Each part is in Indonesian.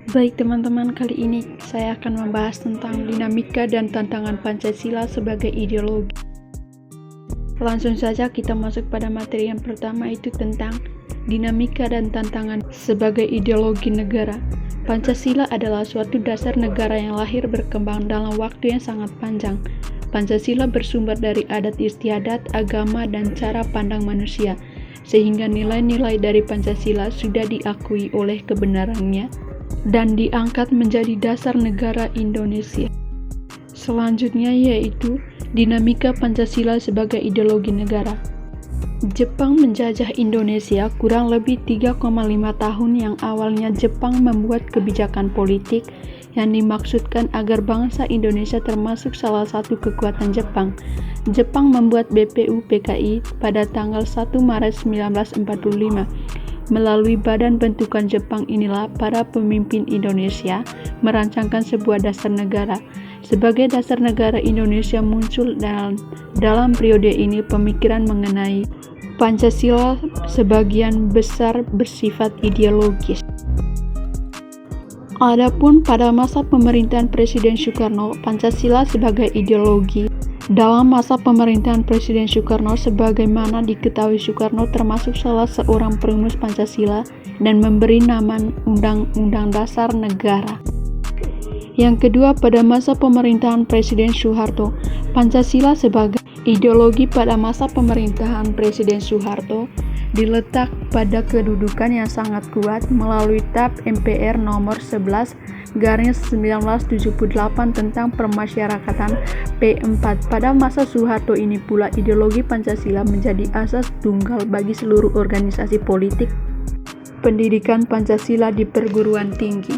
Baik teman-teman, kali ini saya akan membahas tentang dinamika dan tantangan Pancasila sebagai ideologi. Langsung saja kita masuk pada materi yang pertama, itu tentang dinamika dan tantangan sebagai ideologi negara. Pancasila adalah suatu dasar negara yang lahir berkembang dalam waktu yang sangat panjang. Pancasila bersumber dari adat istiadat, agama, dan cara pandang manusia, sehingga nilai-nilai dari Pancasila sudah diakui oleh kebenarannya dan diangkat menjadi dasar negara Indonesia. Selanjutnya yaitu dinamika Pancasila sebagai ideologi negara. Jepang menjajah Indonesia kurang lebih 3,5 tahun, yang awalnya Jepang membuat kebijakan politik yang dimaksudkan agar bangsa Indonesia termasuk salah satu kekuatan Jepang. Jepang membuat BPUPKI pada tanggal 1 Maret 1945. Melalui badan bentukan Jepang inilah para pemimpin Indonesia merancangkan sebuah dasar negara. Sebagai dasar negara Indonesia muncul dalam periode ini pemikiran mengenai Pancasila sebagian besar bersifat ideologis. Adapun pada masa pemerintahan Presiden Soekarno, Pancasila sebagai ideologi. Dalam masa pemerintahan Presiden Soekarno, sebagaimana diketahui, Soekarno termasuk salah seorang perumus Pancasila dan memberi nama Undang-Undang Dasar Negara. Yang kedua, pada masa pemerintahan Presiden Soeharto, Pancasila sebagai ideologi pada masa pemerintahan Presiden Soeharto diletak pada kedudukan yang sangat kuat melalui TAP MPR nomor 11/1978 tentang permasyarakatan P4. Pada masa Soeharto ini pula ideologi Pancasila menjadi asas tunggal bagi seluruh organisasi politik pendidikan Pancasila di perguruan tinggi.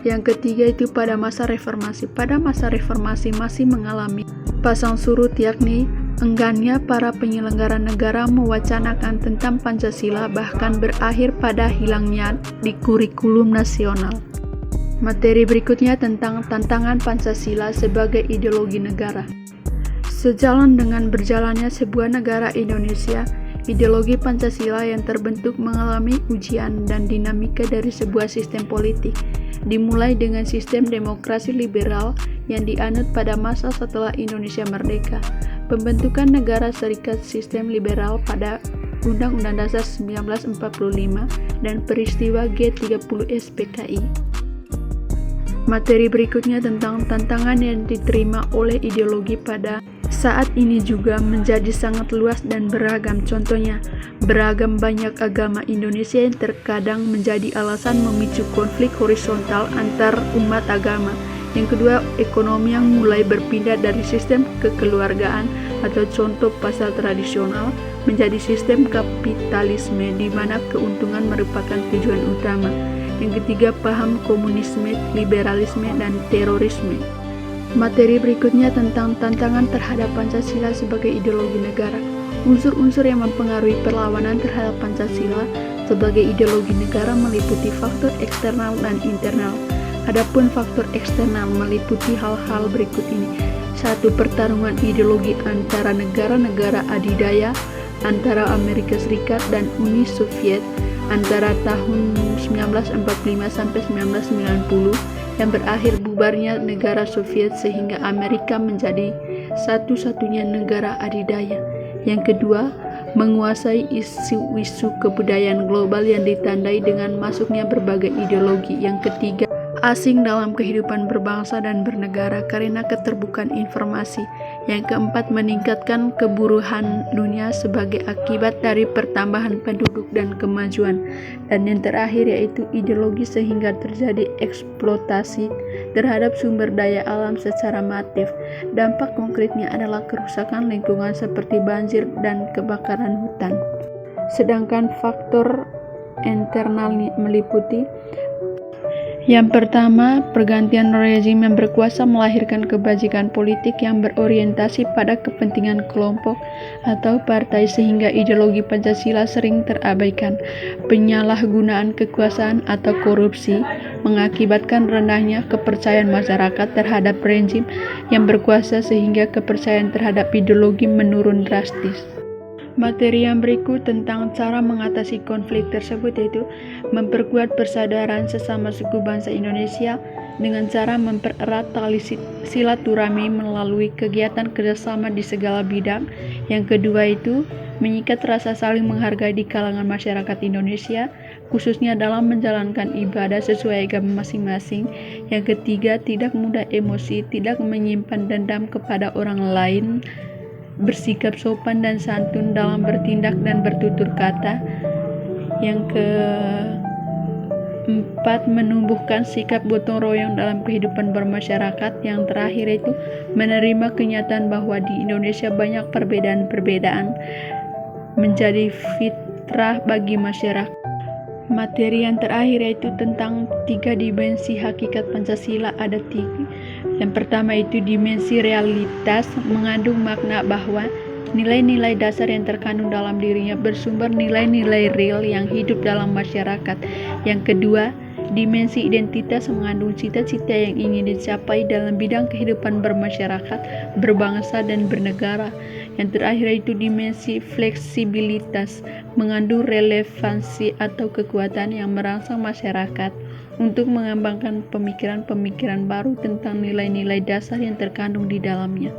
Yang ketiga itu pada masa reformasi. Pada masa reformasi masih mengalami pasang surut, yakni enggannya para penyelenggara negara mewacanakan tentang Pancasila, bahkan berakhir pada hilangnya di kurikulum nasional. Materi berikutnya tentang tantangan Pancasila sebagai ideologi negara. Sejalan dengan berjalannya sebuah negara Indonesia, ideologi Pancasila yang terbentuk mengalami ujian dan dinamika dari sebuah sistem politik. Dimulai dengan sistem demokrasi liberal yang dianut pada masa setelah Indonesia merdeka, pembentukan negara serikat sistem liberal pada Undang-Undang Dasar 1945, dan peristiwa G30 SPKI. Materi berikutnya tentang tantangan yang diterima oleh ideologi pada saat ini juga menjadi sangat luas dan beragam. Contohnya, beragam banyak agama Indonesia yang terkadang menjadi alasan memicu konflik horizontal antar umat agama. Yang kedua, ekonomi yang mulai berpindah dari sistem kekeluargaan atau contoh pasar tradisional menjadi sistem kapitalisme di mana keuntungan merupakan tujuan utama. Yang ketiga, paham komunisme, liberalisme, dan terorisme. Materi berikutnya tentang tantangan terhadap Pancasila sebagai ideologi negara. Unsur-unsur yang mempengaruhi perlawanan terhadap Pancasila sebagai ideologi negara meliputi faktor eksternal dan internal. Adapun faktor eksternal meliputi hal-hal berikut ini. 1. Pertarungan ideologi antara negara-negara adidaya antara Amerika Serikat dan Uni Soviet antara tahun 1945 sampai 1990 yang berakhir bubarnya negara Soviet sehingga Amerika menjadi satu-satunya negara adidaya. Yang kedua, menguasai isu-isu kebudayaan global yang ditandai dengan masuknya berbagai ideologi. Yang ketiga, asing dalam kehidupan berbangsa dan bernegara karena keterbukaan informasi. Yang keempat, meningkatkan keburuhan dunia sebagai akibat dari pertambahan penduduk dan kemajuan. Dan yang terakhir yaitu ideologi sehingga terjadi eksploitasi terhadap sumber daya alam secara masif. Dampak konkretnya adalah kerusakan lingkungan seperti banjir dan kebakaran hutan. Sedangkan faktor internal meliputi yang pertama, pergantian rezim yang berkuasa melahirkan kebajikan politik yang berorientasi pada kepentingan kelompok atau partai sehingga ideologi Pancasila sering terabaikan. Penyalahgunaan kekuasaan atau korupsi mengakibatkan rendahnya kepercayaan masyarakat terhadap rezim yang berkuasa sehingga kepercayaan terhadap ideologi menurun drastis. Materi yang berikut tentang cara mengatasi konflik tersebut yaitu memperkuat persaudaraan sesama suku bangsa Indonesia dengan cara mempererat tali silaturahmi melalui kegiatan kerjasama di segala bidang. Yang kedua itu mengikat rasa saling menghargai di kalangan masyarakat Indonesia, khususnya dalam menjalankan ibadah sesuai agama masing-masing. Yang ketiga, tidak mudah emosi, tidak menyimpan dendam kepada orang lain, bersikap sopan dan santun dalam bertindak dan bertutur kata. Yang keempat, menumbuhkan sikap gotong royong dalam kehidupan bermasyarakat. Yang terakhir itu menerima kenyataan bahwa di Indonesia banyak perbedaan-perbedaan menjadi fitrah bagi masyarakat. Materi yang terakhir yaitu tentang 3 dimensi hakikat Pancasila. Ada 3. Yang pertama itu dimensi realitas, mengandung makna bahwa nilai-nilai dasar yang terkandung dalam dirinya bersumber nilai-nilai real yang hidup dalam masyarakat. Yang kedua, dimensi identitas, mengandung cita-cita yang ingin dicapai dalam bidang kehidupan bermasyarakat, berbangsa, dan bernegara. Yang terakhir itu dimensi fleksibilitas, mengandung relevansi atau kekuatan yang merangsang masyarakat untuk mengembangkan pemikiran-pemikiran baru tentang nilai-nilai dasar yang terkandung di dalamnya.